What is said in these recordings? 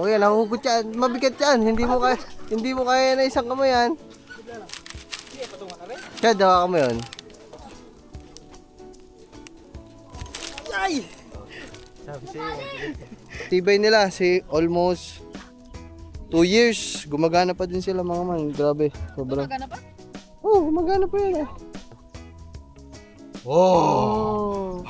Oh, yan, nahuhugot yan. Mabigat yan. Hindi mo kaya na isang kamay yan. Kaya dawa ka mo yun. Ay! Sabi sa'yo. Tibay nila, almost 2 years. Gumagana pa din sila mga man. Grabe. Sobrang. Gumagana pa? Oo, gumagana pa yan. Oh!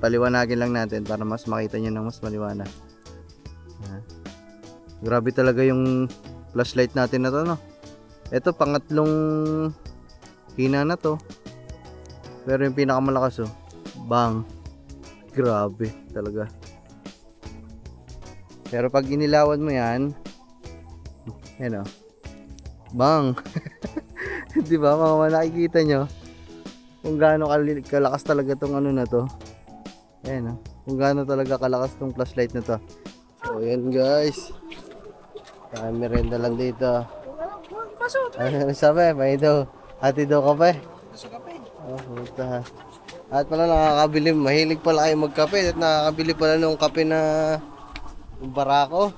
Paliwanagin lang natin para mas makita nyo ng mas maliwanag. Grabe talaga yung flashlight natin na to, no? Ito pangatlong hina na to, pero yung pinakamalakas, oh, bang, grabe talaga. Pero pag inilawan mo yan, yan, oh, bang. Diba mga nakikita nyo kung gaano kalakas talaga tong ano na to. Ayan, kung gaano talaga kalakas tong flashlight na to. So yan guys, merenda lang dito. Ano sabi? May daw hati daw kape. Oh, puta. At pala nakakabili, mahilig pala kayo magkape at nakakabili pala nung kape na yung Barako.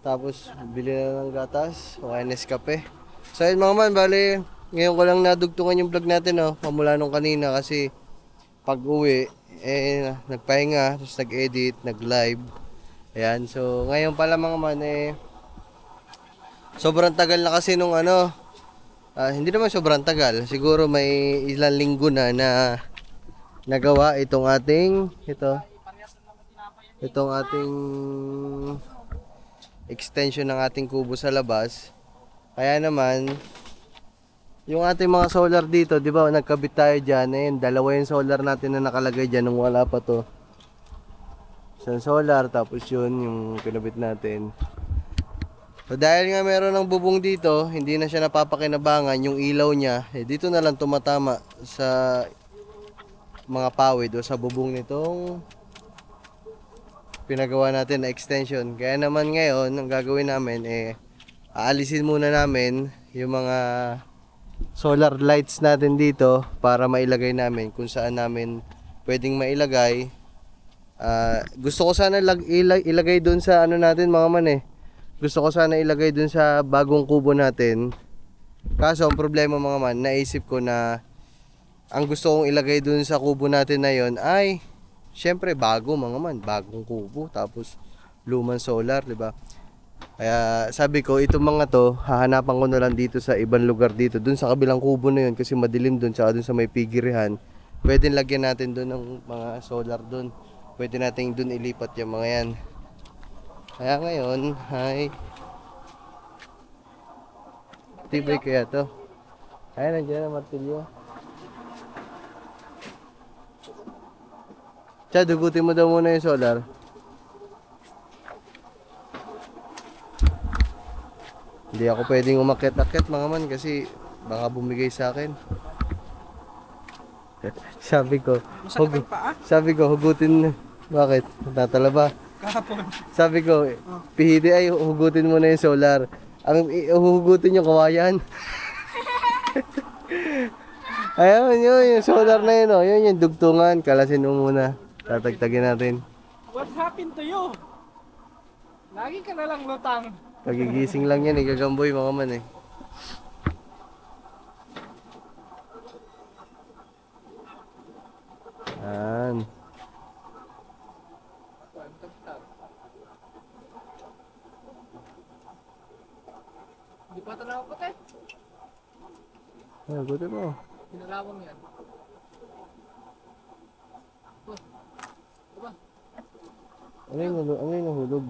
Tapos bili na ng gatas o Nescafe. So yun mga man, bali ngayon ko lang nadugtungan yung vlog natin, oh, pamula nung kanina kasi pag uwi nagpahinga, tapos nag-edit, nag-live. Ayan, so ngayon pala mga man, sobrang tagal na kasi nung hindi naman sobrang tagal, siguro may ilang linggo na nagawa itong ating extension ng ating kubo sa labas. Kaya naman yung ating mga solar dito, di ba, nagkabit tayo dyan. Dalawa yung solar natin na nakalagay dyan nung wala pa to. Isang solar, tapos yun yung pinabit natin. So dahil nga meron ng bubong dito, hindi na siya napapakinabangan yung ilaw niya. Dito na lang tumatama sa mga pawid o sa bubong nitong pinagawa natin na extension. Kaya naman ngayon, ang gagawin namin aalisin muna namin yung mga solar lights natin dito para mailagay namin kung saan namin pwedeng mailagay. Gusto ko sana ilagay doon sa natin mga man. Gusto ko sana ilagay doon sa bagong kubo natin. Kaso ang problema mga man, naisip ko na ang gusto kong ilagay doon sa kubo natin na yon ay syempre bago mga man, bagong kubo tapos lumang solar, di ba? Kaya sabi ko, itong mga to, hahanapan ko na lang dito sa ibang lugar dito. Dun sa kabilang kubo na yun, kasi madilim dun, tsaka dun sa may pigirihan. Pwede lagyan natin dun ng mga solar dun. Pwede natin dun ilipat yung mga yan. Kaya ngayon, tibay kaya to. Ay, nandiyan na martilyo. Tsaka, dugutin mo daw muna yung solar. Hindi ako pwedeng umakyat-akyat mga man kasi baka bumigay sa akin. Sabi ko, hugutin. Bakit? Tatala ba? Kahapon. Sabi ko, pihiti ay hugutin mo na yung solar. Ang hugutin yung kawayan. Ayun, yung solar na yun, oh. Yun yung dugtungan. Kalasin mo muna. Tatagtagin natin. What happened to you? Lagi ka na lang lutang. Pagigising lang yan, gagamboy mga man Yan. Hindi pa ito nakapatay. Gutin mo. Pinalawang yan. Diba? Ano yung nahulog?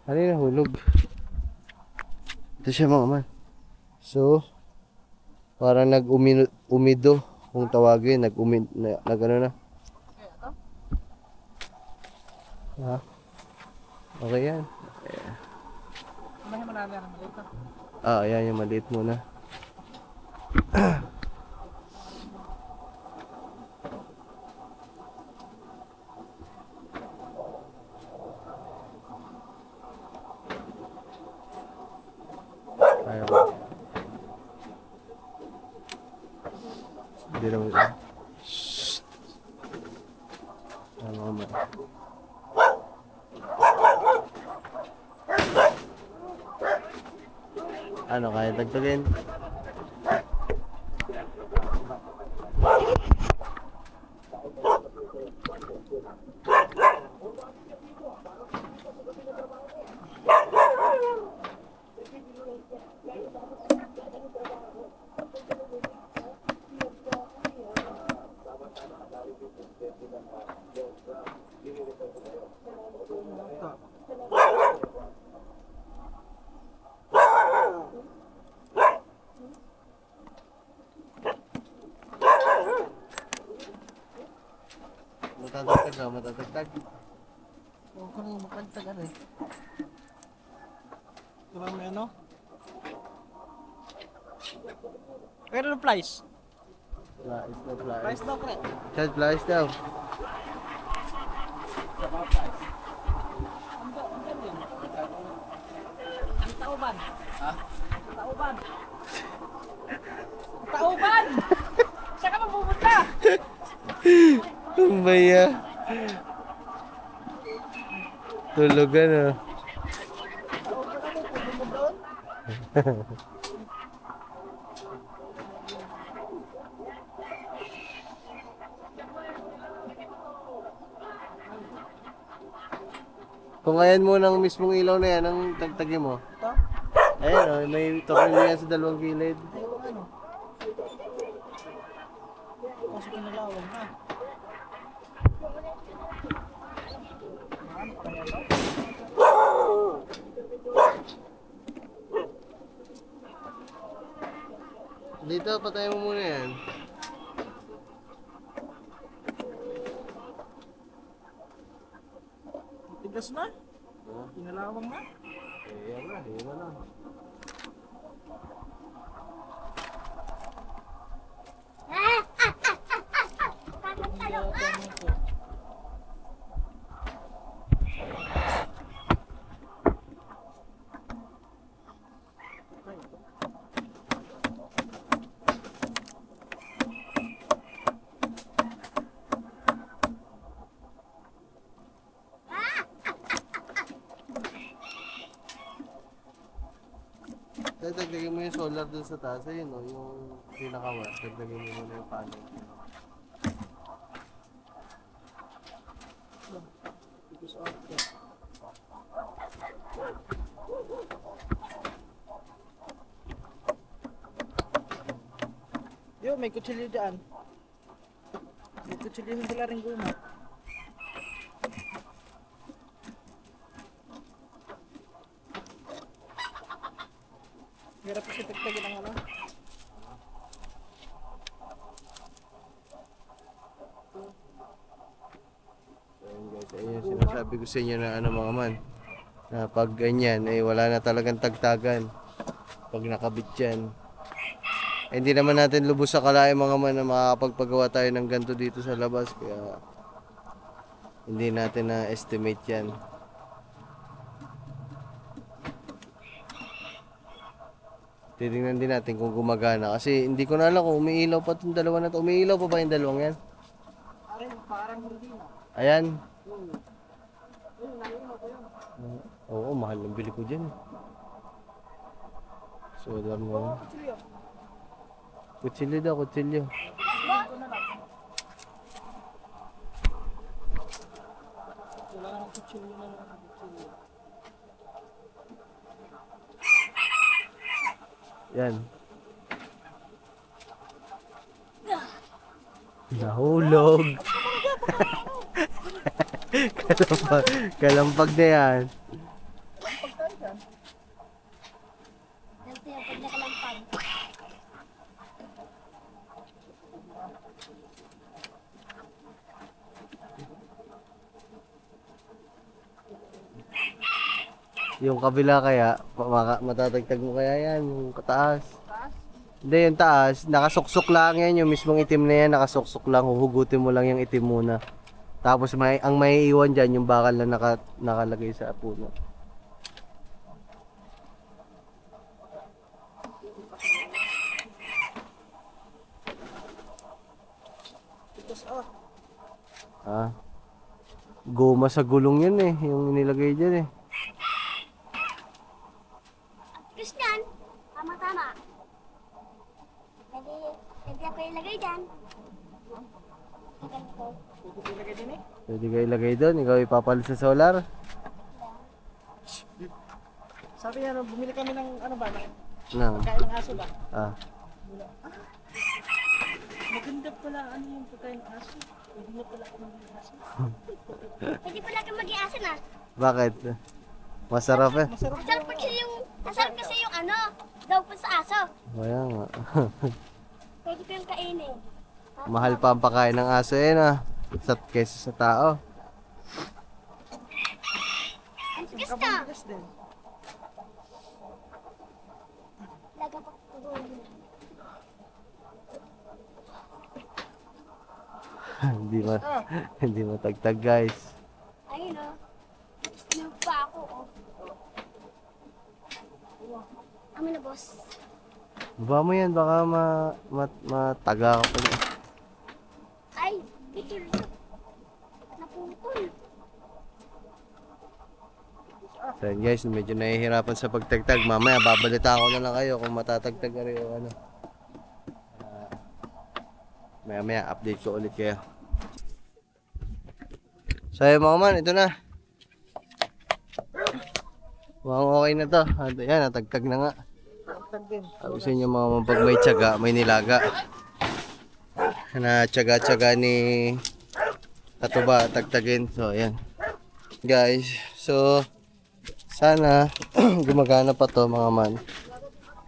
Ano yung nahulog? Ito siya mga man. So, parang nag-umido kung tawagin, nag ano na. Ha? Okay yan. Kumahin mo namin ang dito. Ayan yung maliit muna. Ayan. Hindi naman. Shhh. Ayan, mama. Ano, kaya dagdagin? Matatagtag ka, matatagtag. Huwag ko nang mapagtagan eh. Diba may ano? Pero ano price? Flies daw, flies. Price daw, pre. Chad, flies daw. Ang tauban. Ha? Tauban. Tauban! Saan ka mapupunta? Tumbaya. Tulugan ah. Kung ayan mo ng mismong ilaw na yan, ang tagtagin mo. Ito? Ayan oh, may tornilyo yan sa dalawang gilid. Ayaw ano? Kasi kinalawang na. Ano pa kaya ito? Dito, patayin mo muna yan. Tigas na? Kinalawang na? Ayan na, ayan na. Dagdagin mo yung solar dun sa taas. Ayun o, yung pinakawa. Dagdagin mo muna yung panel. Tigas off. Yo, may kutsilyo dyan. May kutsilyo yung pala rin guma. Hirap kasi tagtagin ang ano. Ayun guys, ayun yung sinasabi ko sa inyo na ano mga man. Na pag ganyan, eh wala na talagang tagtagan. Pag nakabit yan. Eh, hindi naman natin lubos sa kalain mga man na makakapagpagawa tayo ng ganito dito sa labas. Kaya hindi natin na-estimate yan. Titingnan din natin kung gumagana. Kasi hindi ko na alam kung umiilaw pa itong dalawa na to. Umiilaw pa ba yung dalawang yan? Parang hindi na. Ayan. Oo, mahal ang bili ko dyan. So, alam mo. Kutsilyo. Kutsilyo daw, kutsilyo. Wala ka ng kutsilyo na lang. Kutsilyo. Yan. Nahulog. Kalampag na yan. Pagkain dyan. Dati yung pag nakalampag. Yung kabila kaya, matatagtag mo kaya yan, yung kataas. Taas? Hindi, yung taas, nakasuksok lang yan, yung mismong itim na yan, nakasuksok lang, huhugutin mo lang yung itim muna. Tapos ang may iwan dyan, yung bakal na nakalagay sa puno. Tapos oh. Ah, goma sa gulong yan eh, yung nilagay dyan eh. Christian, tama-tama. Pwede ako ilagay dyan. Ganito. Pwede ko ilagay din eh. Pwede kayo ilagay doon, ikaw ipapalit sa solar. Sabi niya, bumili kami ng ano ba? Nang, Pagkain ng aso ba? ah, Maganda pala ano yung pagkain ng aso. Pwede na pala ako ng aso. Pwede pala kang mag-iasin ah. bakit? Masarap eh. Masarap Masarap kasi yung ano, daw po sa aso. Kaya nga. Pwede ko yung kainin. Mahal pa ang pagkain ng aso eh na. Kesa sa tao. Gusto. Kapanggas din. Laga pa tuloy. Hindi matagtag guys. Ayun oh. Snug pa ako oh. Amin na boss. Baba mo yan, baka mataga ka pa. Ay, putol. Naputol. So yun guys, medyo nahihirapan sa pagtagtag. Mamaya babalita ko na lang kayo kung matatagtag ka rin o ano. Maya update ko ulit kayo. So yun mga man, ito na. Mukhang okay na to. Yan, natagtag na nga. Tag din. Sabi sa inyo mga man, pag may tiyaga, may nilaga. Na tiyaga-tiyaga ni Katuba tagtagin. So ayan. Guys, so sana gumagana pa to mga man.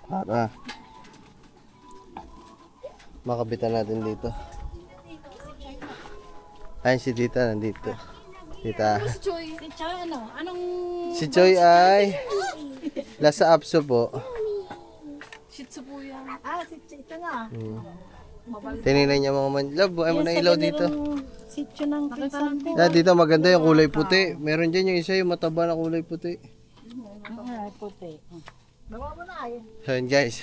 Para makabitan natin dito. Ayun si Tita nandito. Tita. Si Choy ano? Anong Si Choy ay Lasa Apso po. Shih Tzu po yan? Ah, ito na. Tinignan niya mga man. Love, ay mo na ilaw dito. Sityo ng pinsan ko. Dito maganda yung kulay puti. Meron dyan yung isa yung mataba na kulay puti. Ay, puti. Nawa mo na ayun. So yun guys.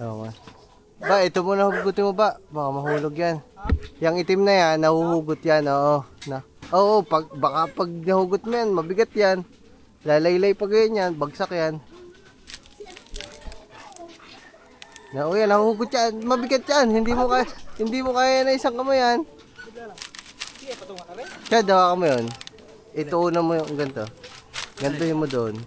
Oo nga. Ba, ito muna hugutin mo ba? Baka mahulog yan. Yung itim na yan, nahuhugot yan. Oo. Oo, baka pag nahugot mo yan, mabigat yan. Lalaylay pa ganyan yan, bagsak yan. Oo yan, nahuhugot yan. Mabigat yan. Hindi mo kaya na isang kamay yan. Sige, patunga ka rin. Kaya dawa ka mo yun. Ituunan mo yung ganito. Ganito yung mo doon.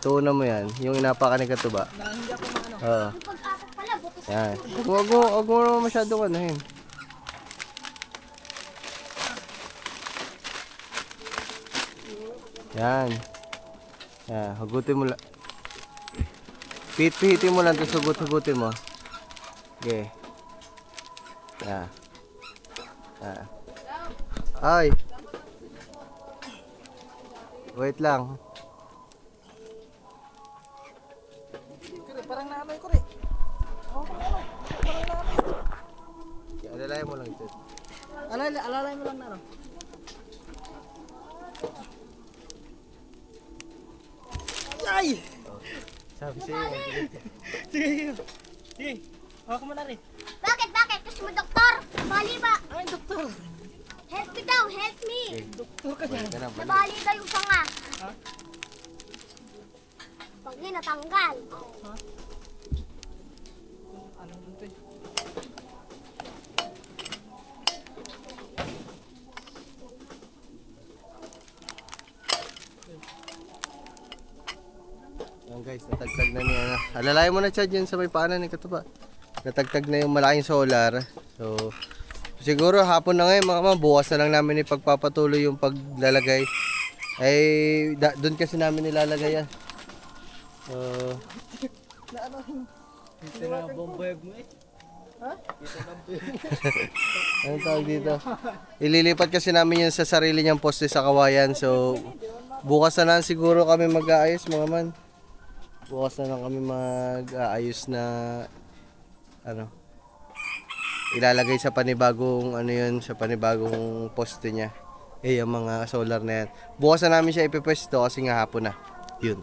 Tuunan mo yan. Yung inapaka ni Katuba. Na hindi ako maano. Oo. Yung pag-apat pala, butos. Yan. Huwag mo naman masyadong anuhin. Yan. Yan. Hugutin mo lang. Pihitin mo lang tapos hugutin mo. Okay. Yan. Yan. Ay. Wait lang. Kure, parang naamoy ko rin. Alalayan mo lang ito. Alalay mo lang na ano. Ay! Sabi sa'yo. Sige, sige. Sige, ako mo na rin. Bakit? Gusto mo doktor? Bali ba? Ay, doktor. Help me daw, help me. Doktor ka dyan. Nabali daw yung panga. Ha? Pag yun, natanggal. Ano nito eh? Yan guys, natagtag na niya. Alalayan mo na siya dyan sa may paanan ni Katuba. Natagtag na yung malaking solar. So, siguro hapon na ngayon mga ma'am, bukas na lang namin ipagpapatuloy yung paglalagay. Ay, doon kasi namin nilalagay yan. So, Ito na bombayag mo eh. Anong tawag dito? Ililipat kasi namin yan sa sarili niyang poste sa kawayan. So, bukas na lang siguro kami mag-aayos mga man. Bukas na lang kami mag-aayos na ano, ilalagay sa panibagong ano yun, sa panibagong poste niya. Yung mga solar na yan. Bukas na namin siya ipipwesto kasi nga hapon na. Yun.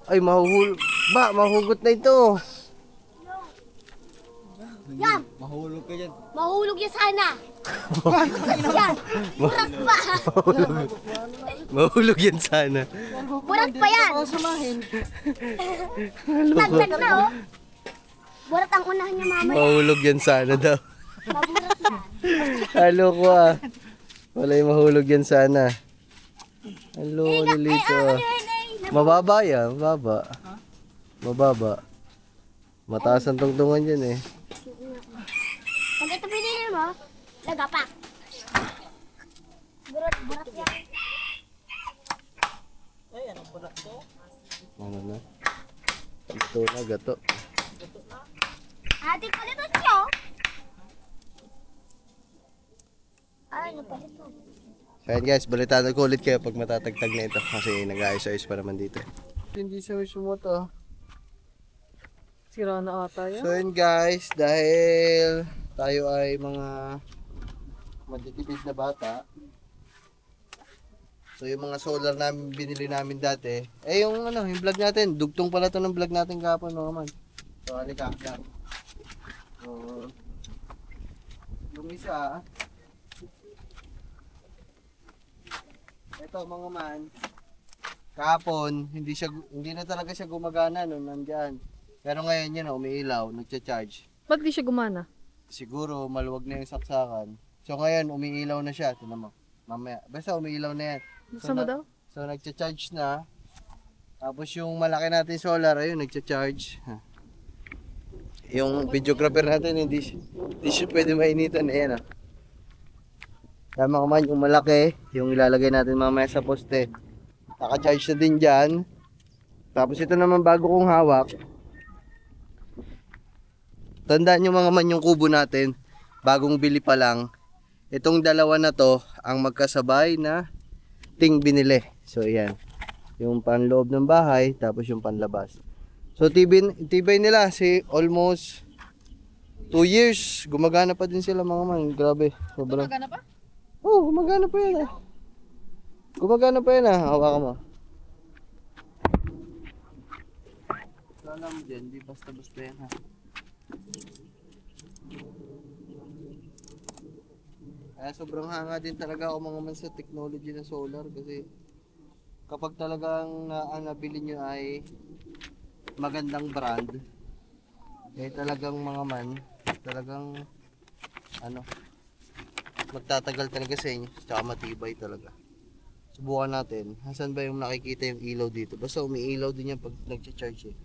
Ay, mahuhugot na ito. Yan! Mahulog ka dyan. Mahulog yan sana! Yan! Burak pa! Mahulog yan sana. Burak pa yan! Nagtag na oh! Burak ang unahan niya mamaya. Mahulog yan sana daw. Maburak yan. Halo ko ah. Wala yung mahulog yan sana. Halo, lilito ah. Mababa yan, mababa. Mababa. Mataas ang tungtungan dyan eh. Pag ito pinili mo, nagapak. Burak yan. Ano na? Ito na, gato. Ating palitan niyo. Ay, napalitan. So ayan guys, balitaan ko ulit kayo pag matatagtag na ito. Kasi nag-ayos-ayos pa naman dito. Hindi siya sumuto. Sira na ata yan. So yun guys, dahil tayo ay mga matitipid na bata. So yung mga solar namin binili namin dati, yung ano, yung vlog natin, dugtong pala to ng vlog natin kahapon mga man. So halika, yan. So, yung isa, ito mga man, kahapon, hindi na talaga siya gumagana nung nandyan. Pero ngayon yun, umiilaw, nagcha-charge. Ba't di siya gumana? Siguro maluwag na yung saksakan. So ngayon, umiilaw na siya. Tignan mo. Mamaya. Basta umiilaw na yan. Buksan mo daw? So nagcha-charge na. Tapos yung malaki natin solar, ayun, nagcha-charge. Yung videographer natin, hindi siya pwede mainitan. Ayan ah. Tama man yung malaki, yung ilalagay natin mamaya sa poste. Naka-charge na din dyan. Tapos ito naman bago kong hawak. Tandaan nyo mga man yung kubo natin, bagong bili pa lang. Itong dalawa na to, ang magkasabay na ting binili. So yan, yung panloob ng bahay, tapos yung panlabas. So tibay nila, almost 2 years, gumagana pa din sila mga man. Grabe, sobrang. Gumagana pa? Oh, gumagana pa yan ah. Gumagana pa yan ah, hawakan mo. Alam mo dyan, di basta-basta yan ha. Kaya sobrang hanga din talaga ako mga man sa technology ng solar kasi kapag talagang ang nabili nyo ay magandang brand, eh talagang mga man, talagang ano, magtatagal talaga sa inyo, tsaka matibay talaga. Subukan natin, hasan ba yung nakikita yung ilaw dito? Basta umiilaw din yan pag nag-charge eh.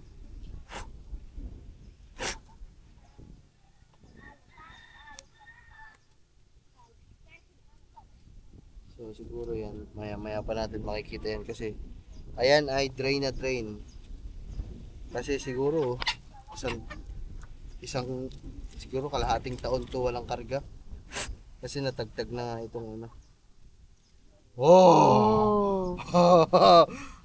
So siguro yan, maya pa natin makikita yan kasi ayan ay drain na drain. Kasi siguro isang siguro kalahating taon to walang karga. Kasi natagtag na itong ano. Oh!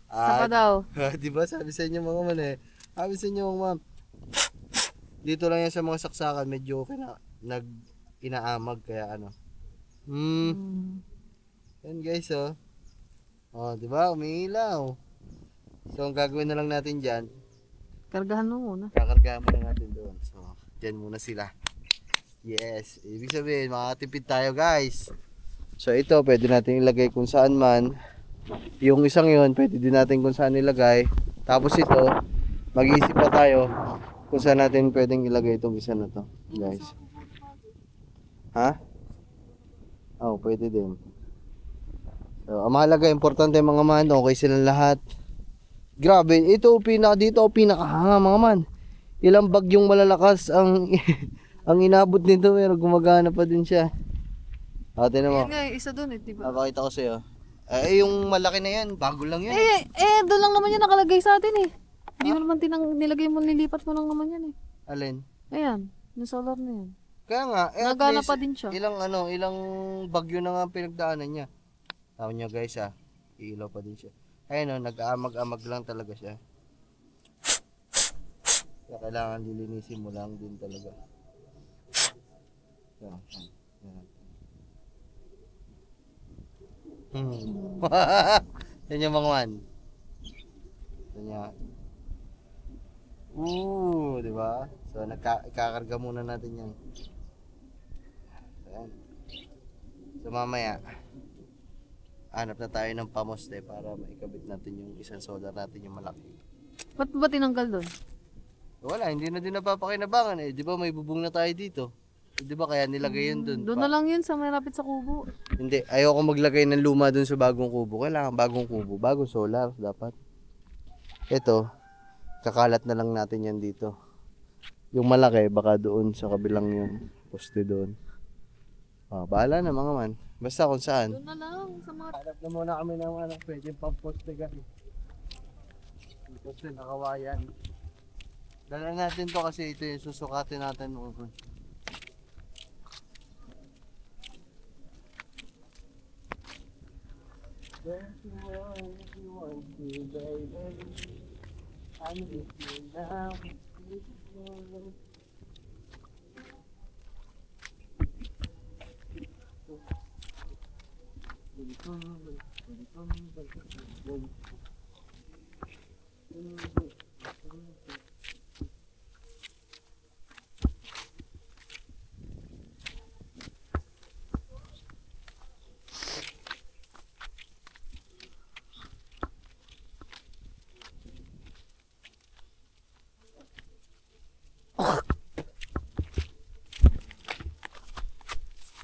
Saka daw. Di ba sabi sa inyo mga man eh. Sabi sa inyo mga ma'am. Dito lang yan sa mga saksakan medyo inaamag kaya ano. Yan guys oh. Oh, di ba? Umiilaw. So ang gagawin na lang natin diyan, Kargahan mo muna. kakargahan muna natin doon. So, diyan muna sila. Yes, ibig sabihin makakatipid tayo guys. So ito pwede natin ilagay kung saan man. Yung isang yon pwede din natin kung saan ilagay. Tapos ito, mag-iisip pa tayo kung saan natin pwedeng ilagay itong isa na to, guys. Ha? Oh, pwede din. So, ang mahalaga, importante mga man, okay silang lahat. Grabe, ito dito pinakahanga mga man. Ilang bagyong malalakas ang ang inabot nito pero gumagana pa din siya. Ate mo. Yan nga, isa dun eh, diba? Napakita ko sa'yo. Yung malaki na yan, bago lang yan. Doon lang naman yan nakalagay sa atin eh. Hindi mo naman nilagay mo, nilipat mo lang naman yan eh. Alin? Ayan, yung solar na yan. Kaya nga, at Nagana least, pa din siya. ilang bagyo na nga pinagdaanan niya. Tawag niya guys ilaw pa din siya. Ayun nag-aamag-amag lang talaga siya. Kaya kailangan lilinisin mo lang din talaga. Yan. Yan yung mga man. Yan. Di ba? So, ikakarga muna natin yan. Ayan. So, mamaya, hanap na tayo ng pamoste para maikabit natin yung isang solar natin yung malaki. Ba't ba tinanggal doon? Wala, hindi na din napapakinabangan eh. Di ba may bubong na tayo dito? Di ba kaya nilagay yun dun? Doon na lang yun sa may rapit sa kubo. Hindi, ayoko maglagay ng luma dun sa bagong kubo. Kailangan bagong kubo, bagong solar dapat. Ito, kakalat na lang natin yan dito. Yung malaki, baka doon sa kabilang yung poste doon. Bahala na mga man. Basta kung saan. Doon na lang sa mga... Hanap na muna kami ng pwede pang poste guys. Poste na kawayan. Dala natin to kasi ito yung susukatin natin noon. Don't you want to, baby? I need you now.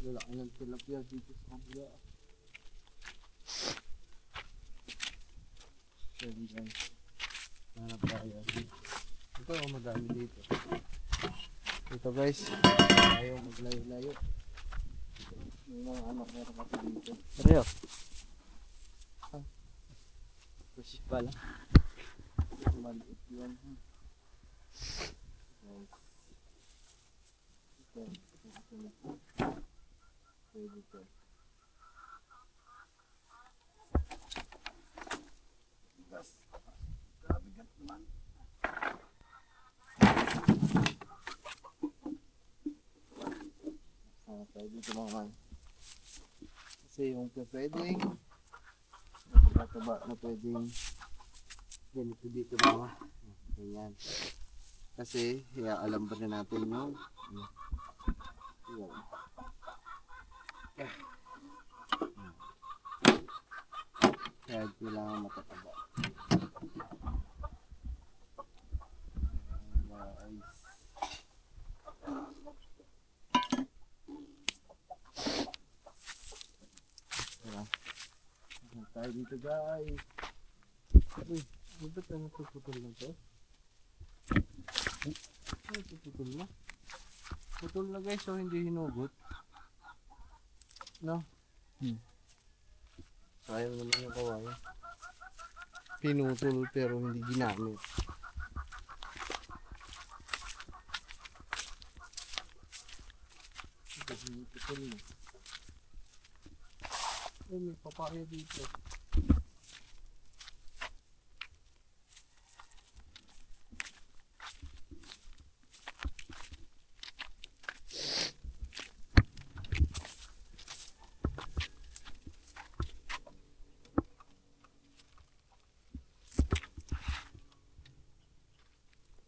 Lalaki ng tilapia dito sa kabila. Sorry guys. Hanap tayo. Ito madami dito. Ito guys. Tayo maglayo-layo. May mga anak meron kasi dito. Pero kasi pala. Maliit yan. Pwede ito. Grabe gat naman. Tayo dito naman. Kasi yung pwedeng taba na pwedeng ganito dito mga ganyan. Kasi alam ba na natin yung kaya kailangan matataba. Guys. Tayo dito guys. Uy, ba't ano putol lang to? Ay, putol na. Putol na guys, so hindi hinugot. No? Sayang naman yung kawayan. Pinutol pero hindi ginamit. Putol na. Ay, may papaya dito.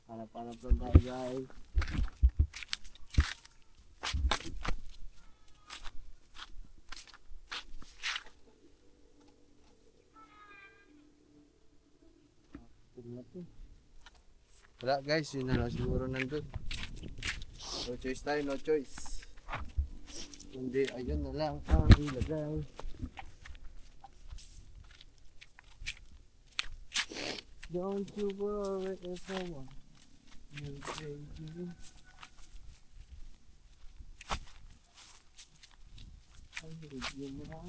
Hanap-hanap lang tayo guys. Wala guys, yun na lang siguro nandun. No choice tayo, no choice. Kundi ayun na lang ang ilagay. Don't you worry if I want you, baby. I need you now.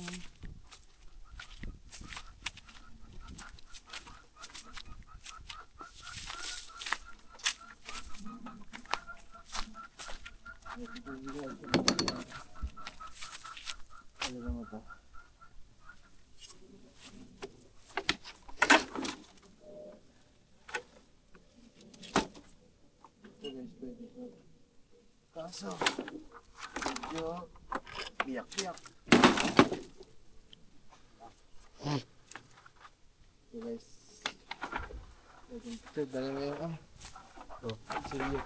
aso. Medyo biyak-biyak. Okay guys. Ito, dala na yung silyo.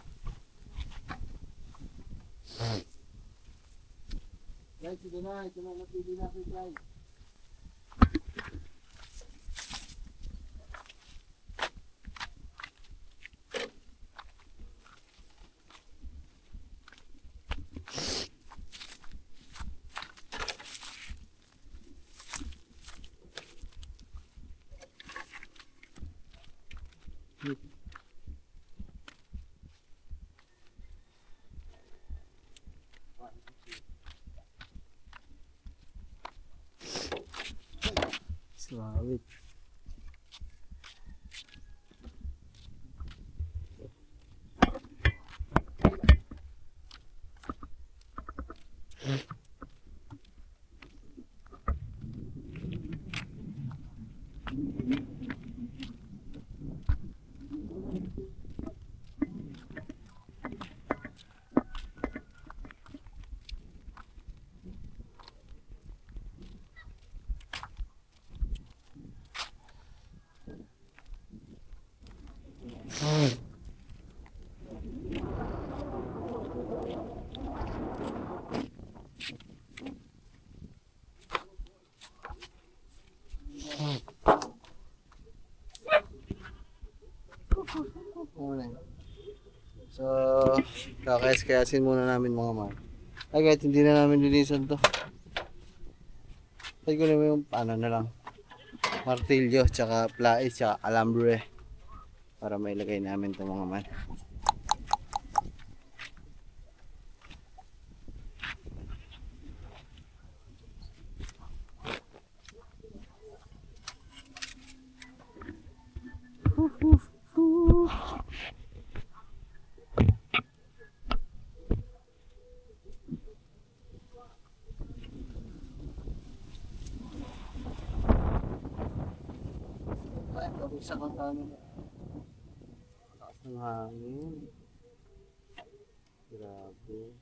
Guys, ito na napili natin guys. Suawit. So, kakayas-kayasin muna namin mga man. Ay, kahit hindi na namin linisan to. Ay, ko naman yung ano na lang. Martilyo, tsaka plais, tsaka alambre. Para mailagay namin to mga man. Ay, pabisa kang kami. Lakas ng hangin. Grabe.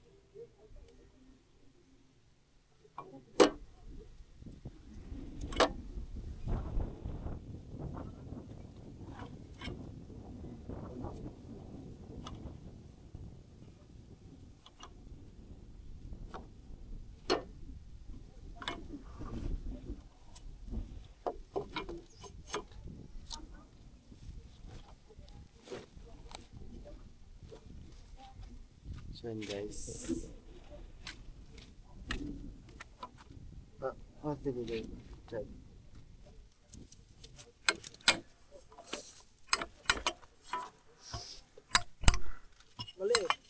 So yun guys. Sige guys. Check.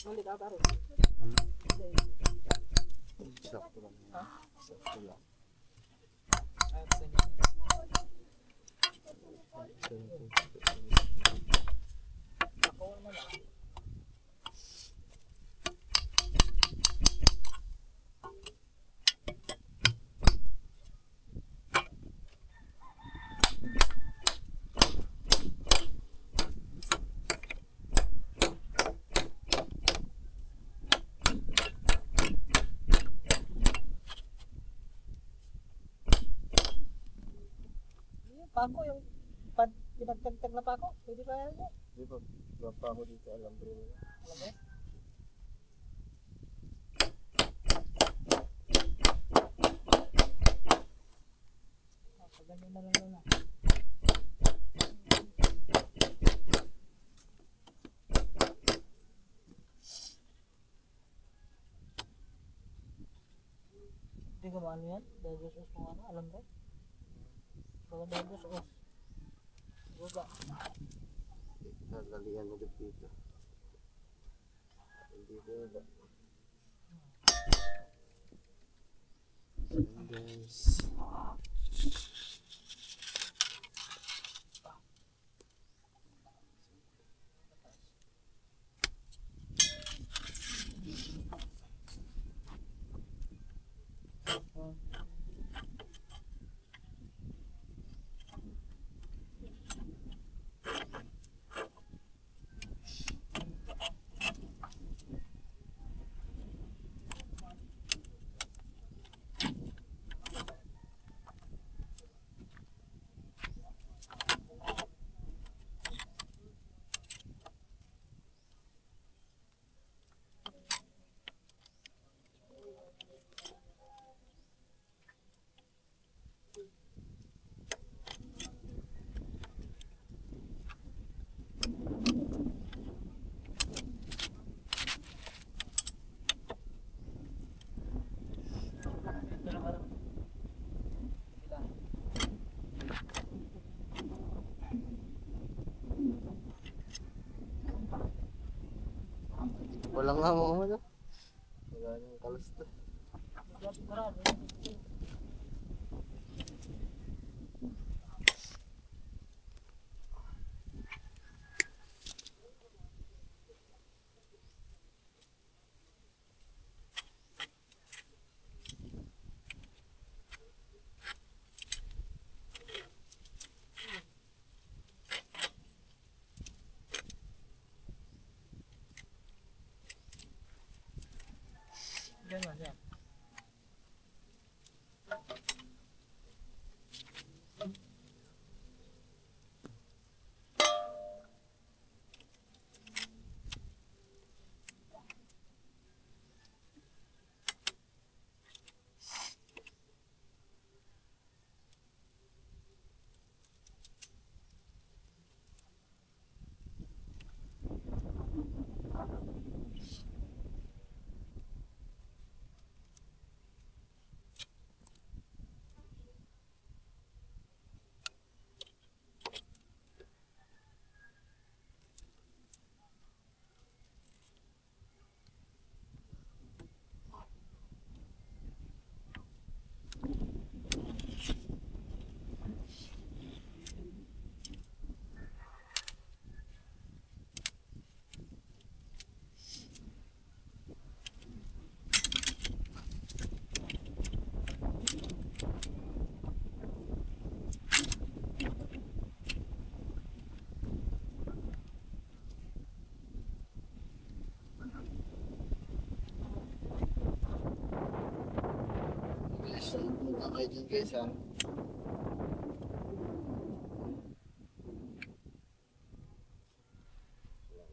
Mali ka pare. Sakto lang. Sakto lang. Pako yung pinagtagtag na pako. Pwede pa yan. Di ba? Diba pa ako dito alambre nila. Alam mo? Ganyan na lang na. Hindi ko maano yan? Dahil gusto ko ano, alam ba? Baka dahil gusto ko. Buga. Nagalian mo dito. Hindi ko ba? So guys. Wala nga mo ano. Wala nang kalusto. Sigurado. Diyan man, yan. Guys, muna kayo dyan guys ha.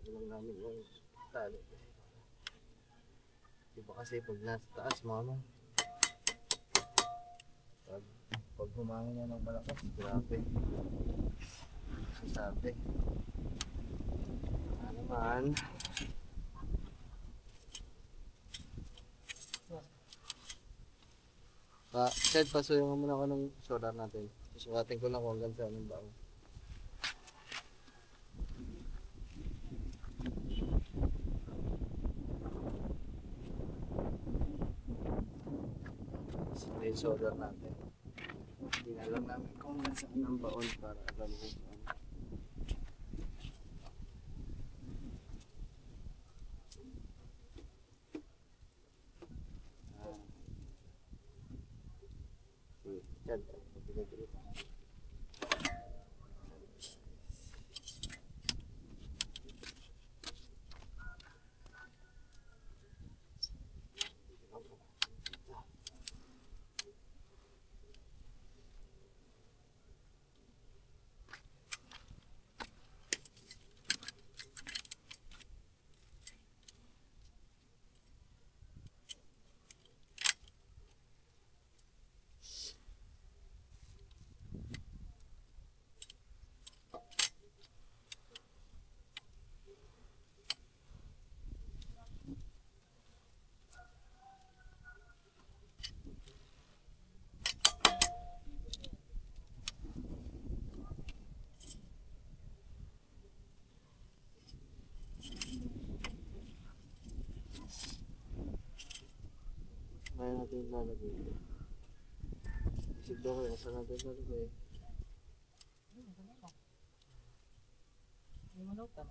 Walang namin yung tali. Diba kasi pag nasa taas mama. Pag humangin na ng malakas, grabe. Sasabi. Ano naman. Shed, pasuyo nga muna ako ng solar natin. Susukatin ko lang kung hanggang saan ang baon. Sino yung solar natin? Hindi na lang namin kung hanggang saan ang baon para alam ko saan. Shed, pagpigil-pigil. Kaya natin lalagay. Isip daw kayo, saan natin lalagay? Hindi manutan.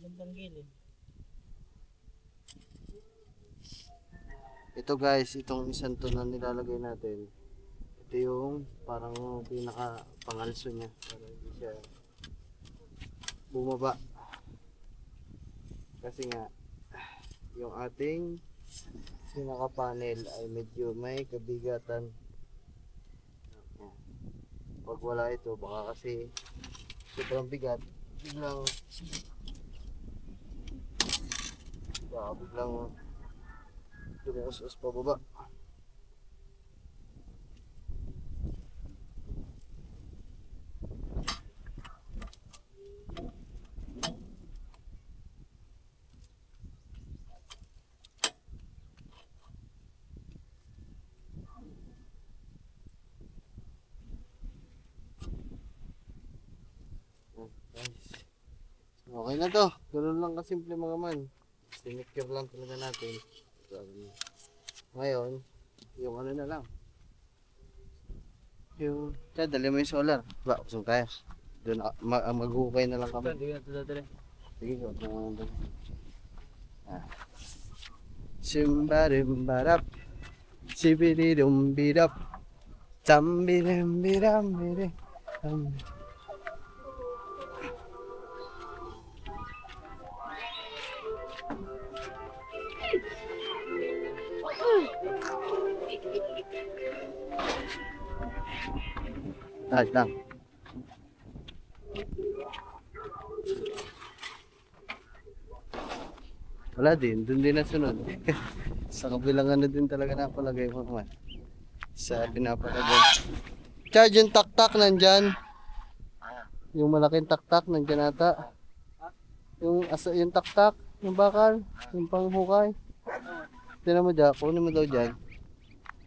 Gandang gilid. Ito guys, itong isang ton na nilalagay natin. Ito yung parang pinaka pangalso niya para hindi siya bumaba. Kasi nga yung ating pinaka panel ay medyo may kabigatan. Pag wala ito baka kasi sobrang bigat, biglang lumuus-us pababa. Okay na to. Ganun lang kasimple mga man. Sinicure lang talaga natin. So, ngayon, yung ano na lang. Yung, kaya dali mo yung solar. Ba, kusong tayo. Doon, maghukay na lang kami. Hindi na ito dali. Sige, go. Simbarimbarap. Sibididumbidap. Tambidimbidambidi. Lang. Wala din, dun din nasunod. Sa kabilang ano din talaga napalagay mo naman. Sa pinapalagay. Charge yung tak-tak nandyan. Yung malaking tak-tak nandyan ata. Yung tak-tak, yung bakal, yung panghukay. Tinan mo dyan, kunin mo daw dyan.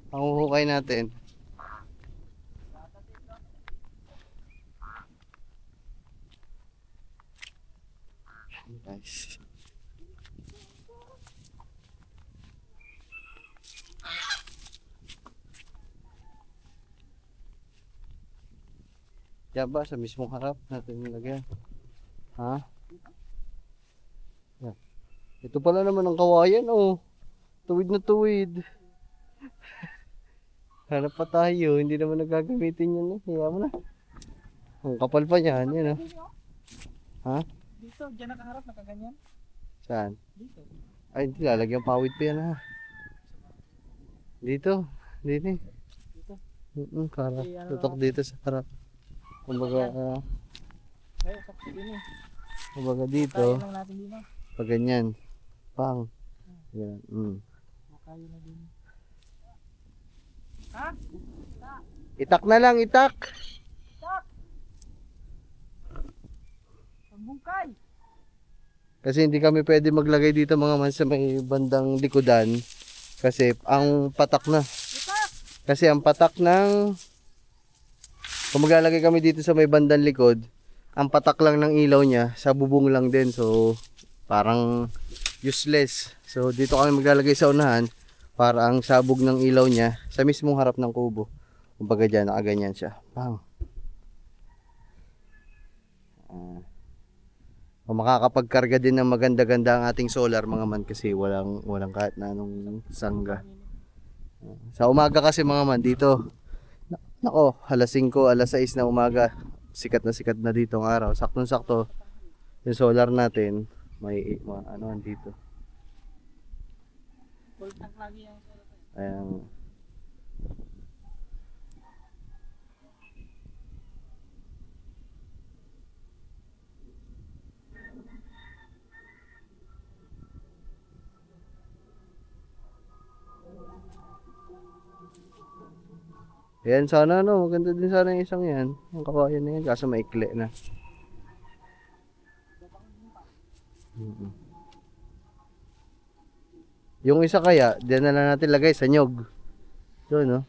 Ang huhukay natin. Nice. Yan ba, sa mismong harap natin nilagyan? Ha? Yan. Ito pala naman ang kawayan, oh. Tuwid na tuwid. Hanap pa tayo, hindi naman nagagamitin yun, eh. Kaya mo na. Ang kapal pa niyan, yun, oh. Ha? Dito, dyan nakaharap, nakaganyan. Saan? Dito. Ay, hindi, lalagyan pawid pa yan, ha. Dito, dito. Dito. Harap. Tutok dito sa harap. Kumbaga, Ay, sakto din eh. kumbaga Kaya dito, lang natin din ah. pag ganyan. Pang. Yan. Kaya na din. Ha? Itak na lang, itak. Pagbungkay! Kasi hindi kami pwede maglagay dito mga man sa may bandang likodan. Kasi ang patak na. Kasi ang patak ng... Kung maglalagay kami dito sa may bandang likod, ang patak lang ng ilaw niya, sa bubong lang din. So, parang useless. So, dito kami maglalagay sa unahan para ang sabog ng ilaw niya sa mismong harap ng kubo. Kumbaga dyan, nakaganyan siya. Pang. Makakapagkarga din ng maganda-ganda ang ating solar mga man kasi walang kahit na anong sangga. Sa umaga kasi mga man dito, nako, alas 5, alas 6 na umaga, sikat na dito ang araw. Saktong-sakto yung solar natin, may ano dito. Full tank lagi yan. Ayan. Ayan, sana no, maganda din sana yung isang yan. Ang kawayan na yan, kaso maikli na. Yung isa kaya, diyan na lang natin lagay sa nyog. Doon, no?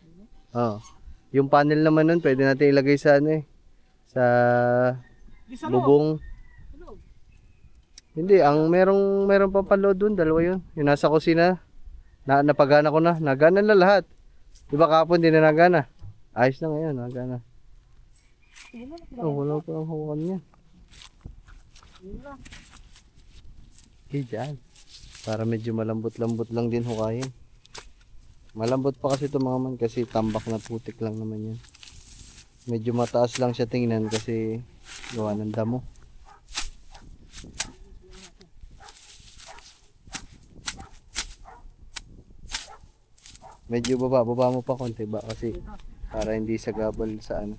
Oo. Yung panel naman nun, pwede natin ilagay sa ano eh. Sa Di sa loob. bubong. Sa loob. Hindi, ang merong papaload doon, dalawa yun. Yung nasa kusina, napagana ko na. Nagana na lahat. Diba kapon, di na nagana. Ayos na ngayon, nagana. Oh, wala pa ang hawakan niya. Yun lang. Okay, dyan. Para medyo malambot-lambot lang din hukayin. Malambot pa kasi ito mga man kasi tambak na putik lang naman yan. Medyo mataas lang siya tingnan kasi gawa ng damo. Medyo baba mo pa konti ba kasi para hindi sagabal sa ano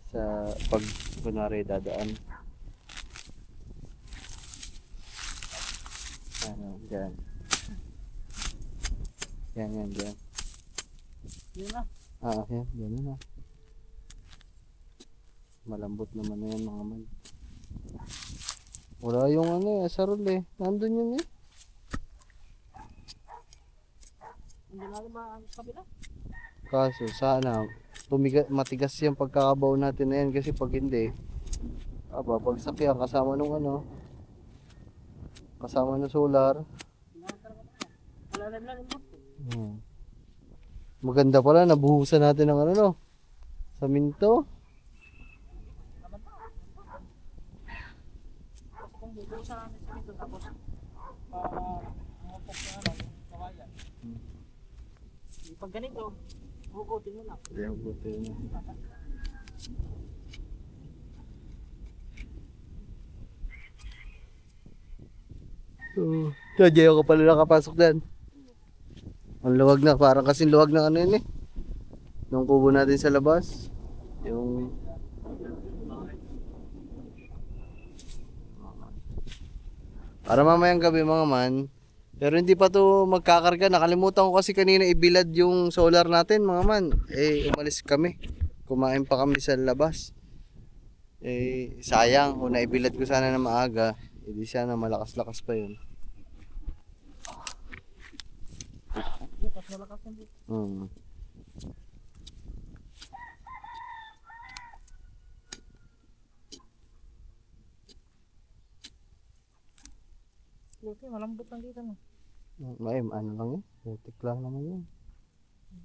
sa pag kunwari dadaan. Ano, dyan. Yan, dyan. Yun na. Yan na. Malambot naman na yan mga man. Wala yung ano eh, sarol eh. Nandun yun eh. Hindi natin ba ang kabila? Kaso sana matigas yung pagkakabaw natin na yan kasi pag hindi Babagsak yan kasama nung ano. Kasama ng solar. Wala na lang yung Maganda pala, nabuhusan natin ng ano no. Saminto. Kasi kung bubuhusan natin sa dito, tapos umupok na ano, kawayan. Pag ganito, hugutin mo lang. Hindi, buti na. Diyan ka pala nakapasok dyan. Ang luwag na, parang kasing luwag ng ano yun eh. Nung kubo natin sa labas. Yung... Para mamayang gabi mga man. Pero hindi pa to magkakarga. Nakalimutan ko kasi kanina ibilad yung solar natin mga man. Eh, umalis kami. Kumain pa kami sa labas. Eh, sayang. Kung naibilad ko sana na maaga, hindi sana malakas-lakas pa yun. Bukas malakas yung dito. Buti, malambot lang dito no. May ano lang yun. Putik lang naman yun.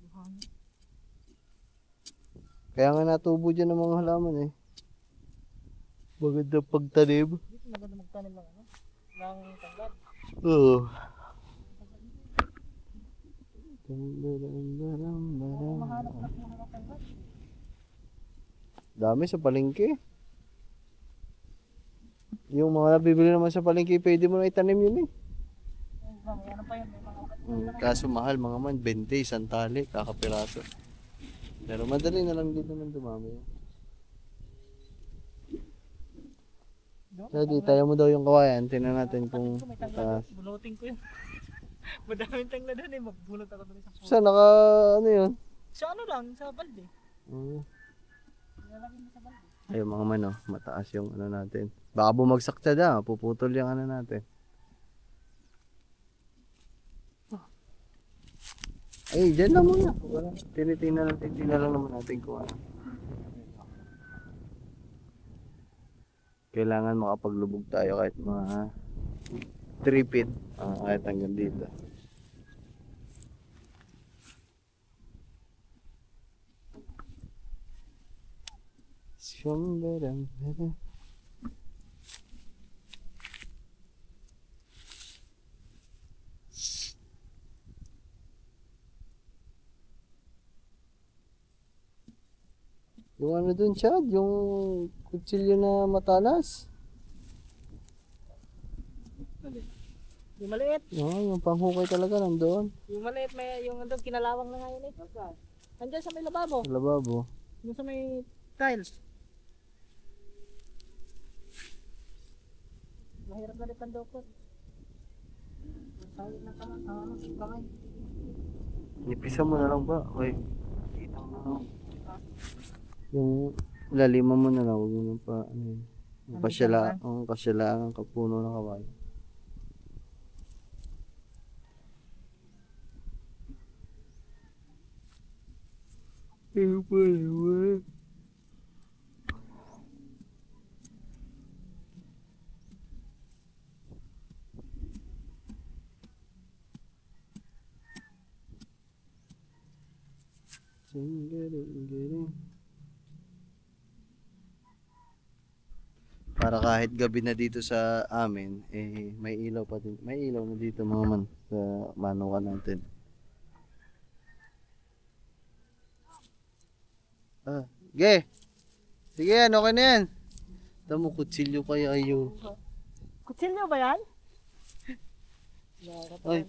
Buhangin. Kaya nga natubo dyan ng mga halaman eh. Maganda pagtanim. Dito maganda magtanim lang ano. Ng tanggad. Oo. Mahanap na kung mga tanggad. Dami sa palengke. Yung mga nabibili naman sa palengke, pwede mo na itanim yun eh. Ano pa yun? May mga Kaso mahal mga man, 20, isang tali, kakapiraso. Pero madali na lang din naman dumami. Kaya di, tayo mo daw yung kawayan, tingnan natin kung may tanglad. Bunutin ko yun. Madaming tanglad doon eh. Magbunot ako doon sa puno. saan naka, ano yun? Sa ano lang, sa balde. Nilalagay mo sa balde. Ayun mga man, oh, mataas yung ano natin. Baka bumagsak siya dyan, puputol yung ano natin. Ay, dyan lang muna. Tinitingnan lang naman natin kung ano. Kailangan makapaglubog tayo kahit mga 3 feet. Kahit hanggang dito. Siyamberang. Yung ano dun, Chad? Yung kutsilyo na matalas? Yung maliit. Oo, yung panghukay talaga nandoon. Yung maliit, may yung andun, kinalawang na nga yun eh. Andyan sa may lababo. Sa lababo. Yung sa may tiles. Mahirap na rin pandokot. Sawit na kama, kamay. Nipisa mo na lang ba? Okay. Yung laliman mo na lang, huwag mo nang pa, ano yun. Kasyala ang kapuno ng kawayan. Para kahit gabi na dito sa amin, eh may ilaw pa din. May ilaw na dito mga man sa manukan natin. Ge. Sige yan, okay na yan. Tamo kutsilyo kaya ayo. Kutsilyo ba yan? Ay.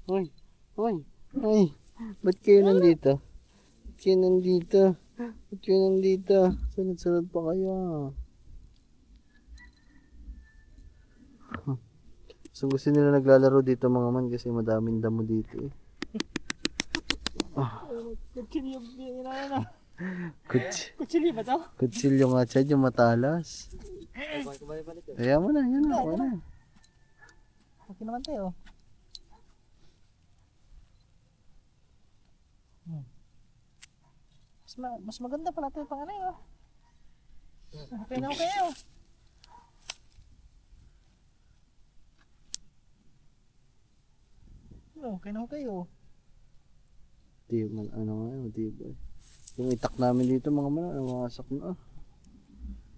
Hoy. Hoy. Ay. Ba't kayo nandito? Ba't kayo nandito? Ba't kayo nandito? Sunod-sunod pa kayo. So gusto nila naglalaro dito mga man kasi madaming damo dito eh. Kutsilyo yun na. Kuts Kutsilyo ba to? kutsilyo nga Chad, yung matalas. Kaya mo na, yan na. Okay na. Okay naman tayo. Mas maganda pala ito yung pang ano yun. Okay na okay yun. hukay na hukay oh. Di man, ano nga yun, di ba? Yung itak namin dito mga man, nawasak na.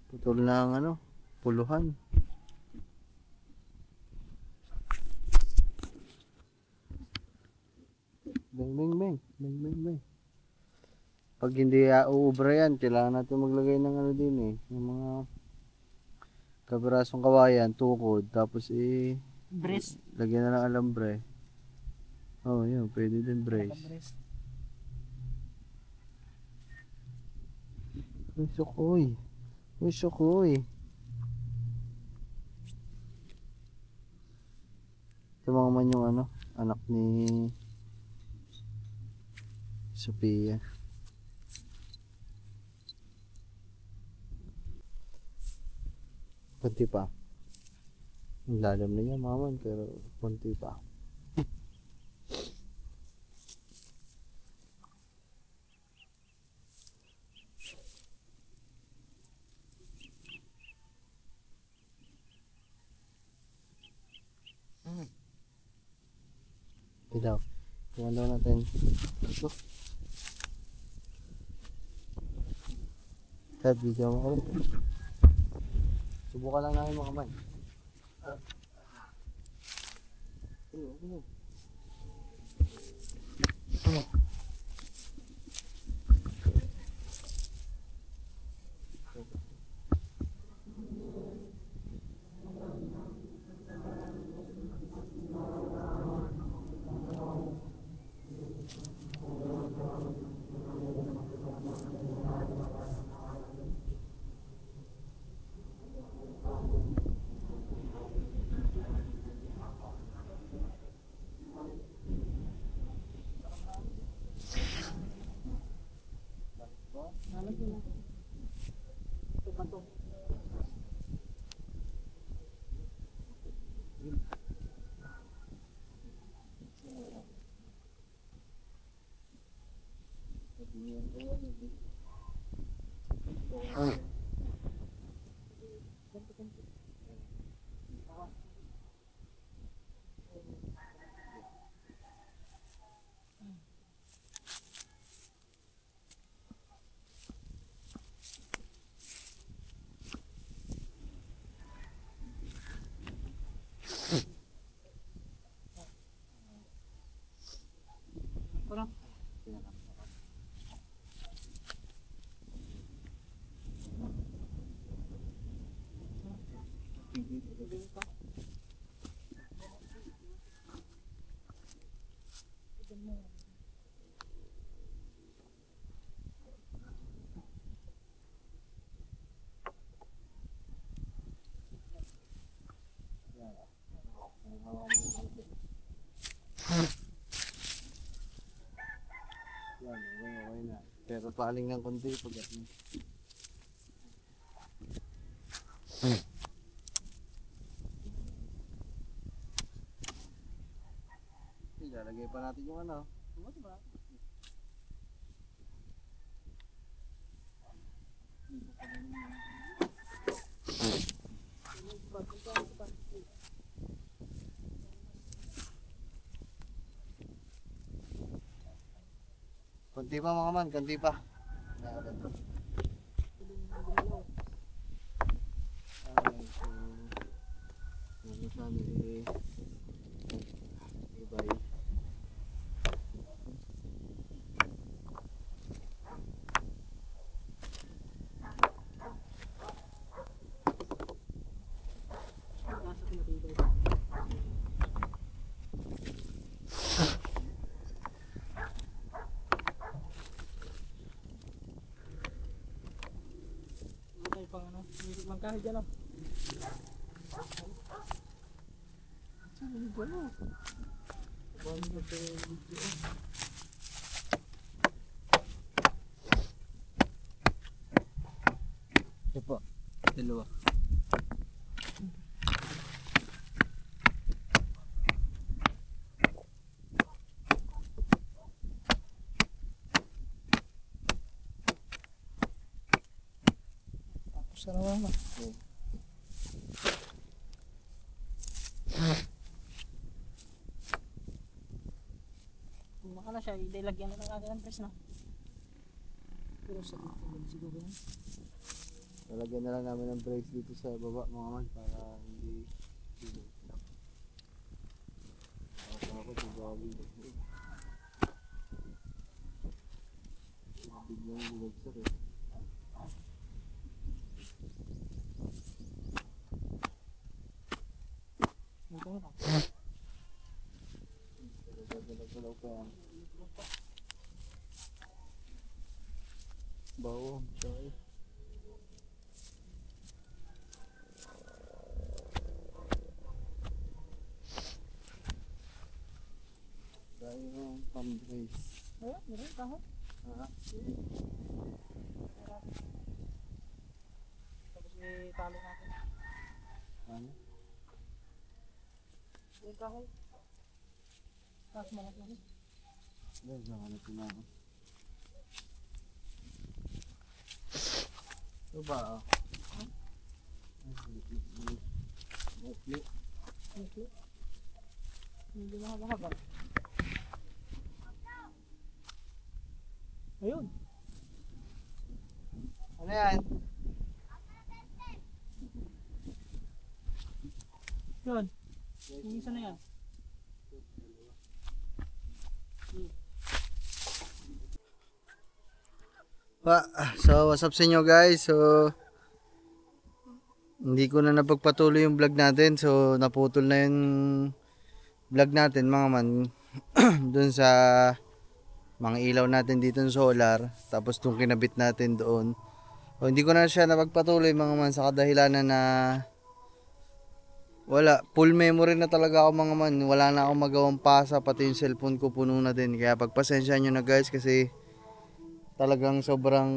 Putol na ang ano, puluhan. Bang, bang, bang. Bang, bang, bang. Pag hindi uubra yan, kailangan natin maglagay ng ano din eh. Yung mga kabirasong kawayan, tukod. Tapos Brace. lagyan na ng alambre. Oh, yun. Pwede din brace. Brace. Uy, sukoy. Uy, sukoy. Ito mga man yung ano, anak ni Sophia. Kunti pa. Ang lalim na yan, maman, pero kunti pa. Ito. Kuhan daw natin. Ito. Ted, video mo ko. Subukan lang namin mga kamay. Yan, okay na. Pero paling ng konti pag ilalagay pa natin yung ano. Konti pa mga man, konti pa. Pang ano, hindi magkahit dyan oh. Saan ba no? Bawang na ito yung video. Ito po, dalawa. Sana naman. Ano siya, ilagyan na lang natin ng press na. Pero sa siguro yan. Lalagyan na lang namin ng brakes dito sa baba mga man para hindi ako biglang bumagsak eh. Ito na. Galaw pa yan. Bawo, sorry. Dahil yung pang-brace. Ayun, meron kahon. Ha? Tapos italo natin. Ano? Yung kahon. Tapos mga kahon. Dahil sa kanap na ako. Ito ba? Okay. Okay. Medyo mahaba-haba. Ayun. Ano yan? Yun. Yung isa na yan. So what's up sa inyo guys? So hindi ko na napagpatuloy yung vlog natin. So naputol na yung vlog natin mga man dun sa mga ilaw natin dito ng solar. Tapos itong kinabit natin doon. So hindi ko na siya napagpatuloy mga man sa kadahilanan na wala, full memory na talaga ako mga man. Wala na akong magawang pasa, pati yung cellphone ko puno na din. Kaya pagpasensya nyo na guys kasi talagang sobrang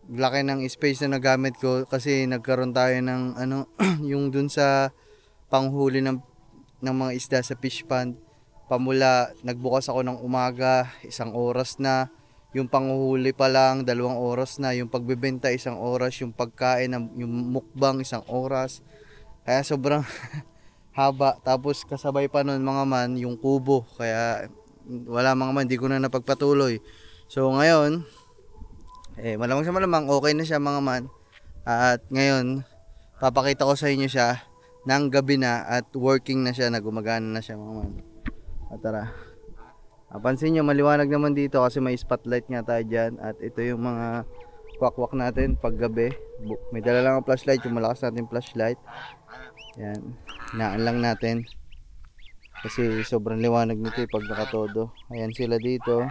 laki ng space na nagamit ko kasi nagkaroon tayo ng ano yung dun sa panghuli ng mga isda sa fish pond. Pamula nagbukas ako ng umaga, 1 oras na. Yung panghuli pa lang 2 oras na. Yung pagbebenta 1 oras, yung pagkain, yung mukbang 1 oras. Kaya sobrang haba. Tapos kasabay pa nun mga man yung kubo. Kaya wala mga man, di ko na napagpatuloy. So ngayon, malamang sa malamang okay na siya mga man. At ngayon, papakita ko sa inyo siya ng gabi na at working na siya, nagumagana na siya mga man. At tara. Napansin nyo, maliwanag naman dito kasi may spotlight nga tayo dyan. At ito yung mga kwakwak natin pag gabi. May dala lang ang flashlight, yung malakas natin flashlight. Yan, hinaan lang natin. Kasi sobrang liwanag nito pag nakatodo. Ayan sila dito.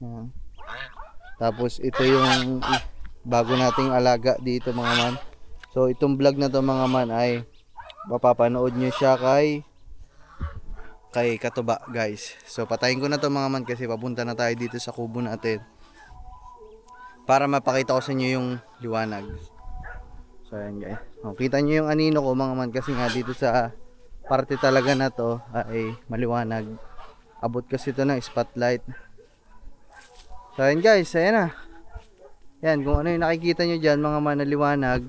Yan. Tapos ito yung bago nating alaga dito mga man. So itong vlog na to mga man ay mapapanood nyo siya kay Katuba guys. So patayin ko na to mga man kasi papunta na tayo dito sa kubo natin. Para mapakita ko sa inyo yung liwanag. So ayan guys. Kita nyo yung anino ko mga man kasi nga dito sa parte talaga na to ay maliwanag. Abot kasi ito ng spotlight. So ayan guys, ayan na. Yan, kung ano yung nakikita nyo dyan mga manaliwanag,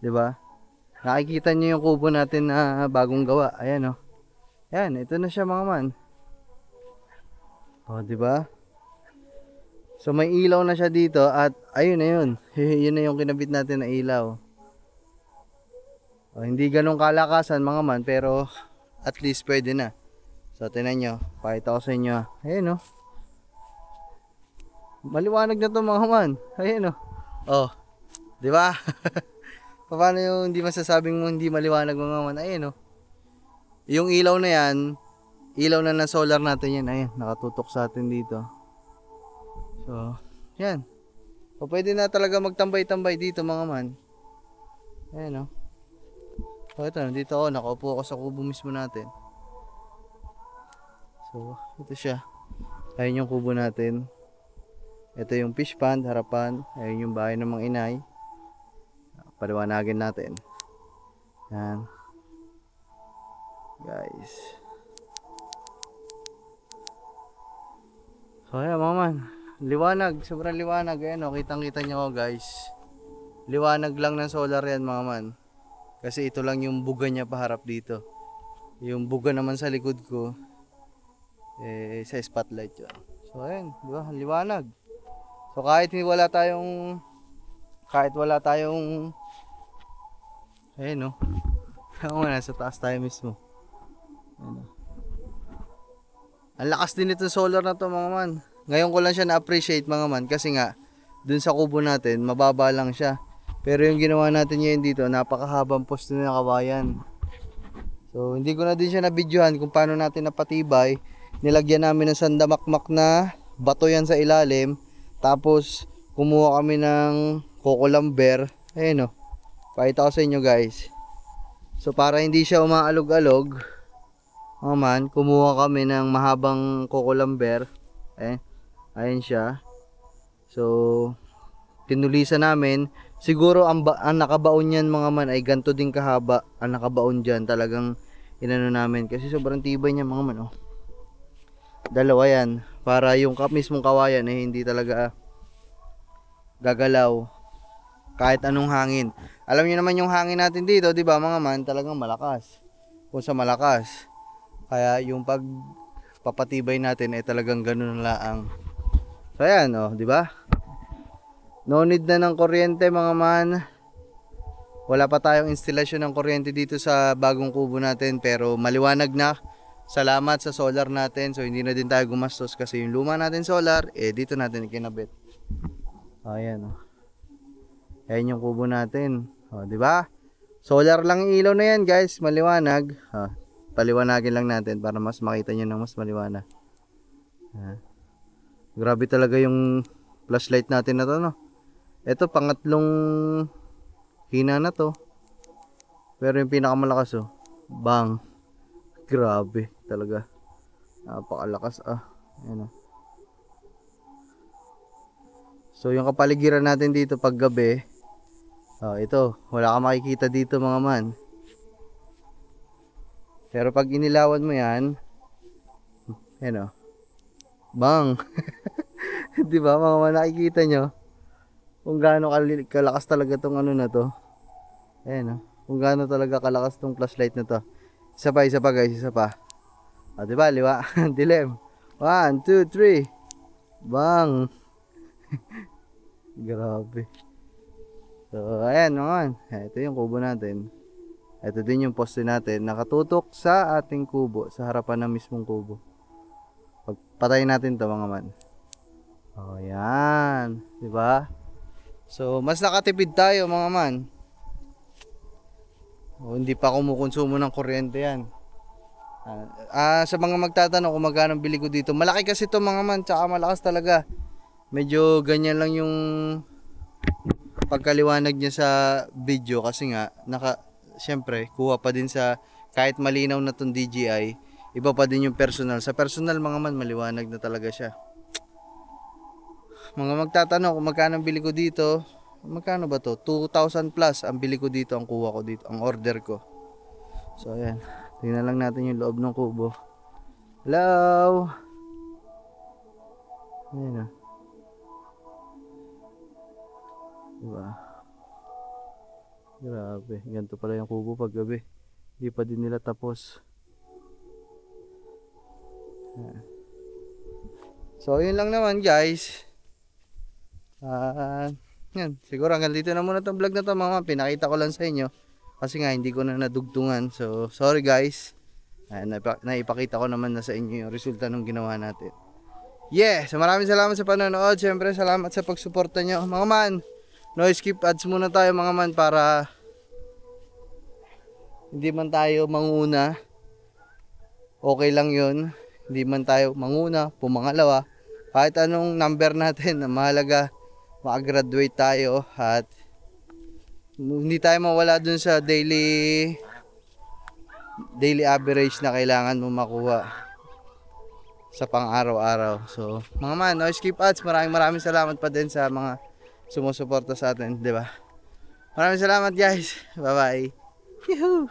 diba? Nakikita nyo yung kubo natin na bagong gawa. Ayan o. Yan, ito na siya mga man. O, diba? So may ilaw na siya dito at ayun na yun. Yun na yung kinabit natin na ilaw. O, hindi ganun kalakasan mga man pero at least pwede na. So tinan nyo, pakita ko sa inyo. Ayun o. Maliwanag na to mga man. Ayun o. Oh, di ba? Paano yung hindi masasabing mo hindi maliwanag mga man? Ayun o. Yung ilaw na yan, ilaw na ng solar natin yan. Ayun, nakatutok sa atin dito. So, yan. O pwede na talaga magtambay-tambay dito mga man. Ayun o. So ito, nandito ako. Nakaupo ako sa kubo mismo natin. So, ito siya. Ayun yung kubo natin. Ito yung fish pond, harapan. Ayun yung bahay ng mga inay. Paliwanagin natin. Yan. Guys. So ayan mga man. Liwanag. Sobrang liwanag. Ayan o. Kitang-kita nyo ko guys. Liwanag lang ng solar yan mga man. Kasi ito lang yung buga niya paharap dito. Yung buga naman sa likod ko. sa spotlight yun. So ayun, di ba? Ang liwanag. So kahit wala tayong ayun no. Oo nga, nasa taas tayo mismo. Ayun, no? Ang lakas din itong solar na to mga man. Ngayon ko lang siya na-appreciate mga man kasi nga dun sa kubo natin mababa lang siya. Pero yung ginawa natin ngayon dito, napakahabang poste ng kawayan. So hindi ko na din siya na-videohan kung paano natin napatibay. Nilagyan namin ng sandamakmak na bato yan sa ilalim. Tapos kumuha kami ng coco lumber. Ayun o. Pakita ko sa inyo guys. So para hindi siya umaalog-alog, kumuha kami ng mahabang coco lumber. Ayun siya. So tinulisan namin. Siguro ang nakabaon niyan mga man ay ganto din kahaba. Ang nakabaon diyan talagang inano namin kasi sobrang tibay niya mga man. Dalawa yan para yung mismong kawayan hindi talaga gagalaw kahit anong hangin. Alam niyo naman yung hangin natin dito, 'di ba mga man, talagang malakas. Kung sa malakas. Kaya yung pagpapatibay natin ay talagang ganun laang. So ayan 'di ba? No need na ng kuryente mga man. Wala pa tayong instalasyon ng kuryente dito sa bagong kubo natin pero maliwanag na. Salamat sa solar natin. So hindi na din tayo gumastos kasi yung luma natin solar dito natin ikinabit. Ayan Ayan yung kubo natin. 'Di ba? Solar lang yung ilaw na yan, guys, maliwanag. Paliwanagin lang natin para mas makita niyo ng mas maliwanag. Grabe talaga yung flashlight natin na 'to, no. Ito pangatlong hina na 'to. Pero yung pinakamalakas bang. Grabe talaga. Napakalakas Ayan So yung kapaligiran natin dito pag gabi, ito, wala kang makikita dito mga man. Pero pag inilawan mo yan, ayan bang. Di ba mga man, nakikita nyo kung gaano kalakas talaga tong ano na to. Ayan kung gaano talaga kalakas tong flashlight na to. Isa pa guys, isa pa. Di ba, liwa, dilim. 1, 2, 3. Bang. Grabe. So ayan naman, ito yung kubo natin. Ito din yung poste natin, nakatutok sa ating kubo, sa harapan ng mismong kubo. Pagpatayin natin to mga man. Yan, di ba? So mas nakatipid tayo mga man. Hindi pa kumukonsumo ng kuryente yan. Sa mga magtatanong kung magkano bili ko dito, malaki kasi to mga man, tsaka malakas talaga. Medyo ganyan lang yung pagkaliwanag niya sa video kasi nga syempre kuha pa din sa kahit malinaw na tong DJI, iba pa din yung personal. Sa personal mga man, maliwanag na talaga siya. Mga magtatanong kung magkano bili ko dito, magkano ba to? 2,000 plus ang bili ko dito, ang kuha ko dito, ang order ko. So ayan, tingnan lang natin yung loob ng kubo. Hello. Ayan diba? Grabe, ganito pala yung kubo pag gabi. Hindi pa din nila tapos. So yun lang naman guys. Yan, siguro hanggang dito na muna itong vlog na to mga. Pinakita ko lang sa inyo kasi nga hindi ko na nadugtungan. So sorry guys. Naipakita ko naman na sa inyo yung resulta ng ginawa natin. So maraming salamat sa panonood. Siyempre salamat sa pagsuporta nyo mga man. No skip ads muna tayo mga man para hindi man tayo manguna. Okay lang yun. Hindi man tayo manguna, pumangalawa. Kahit anong number natin, mahalaga makagraduate tayo at hindi tayo mawala dun sa daily average na kailangan mo makuha sa pang-araw-araw. So mga man, no skip ads. Maraming salamat pa din sa mga sumusuporta sa atin, di ba? Maraming salamat guys. Bye bye. Yuhuu.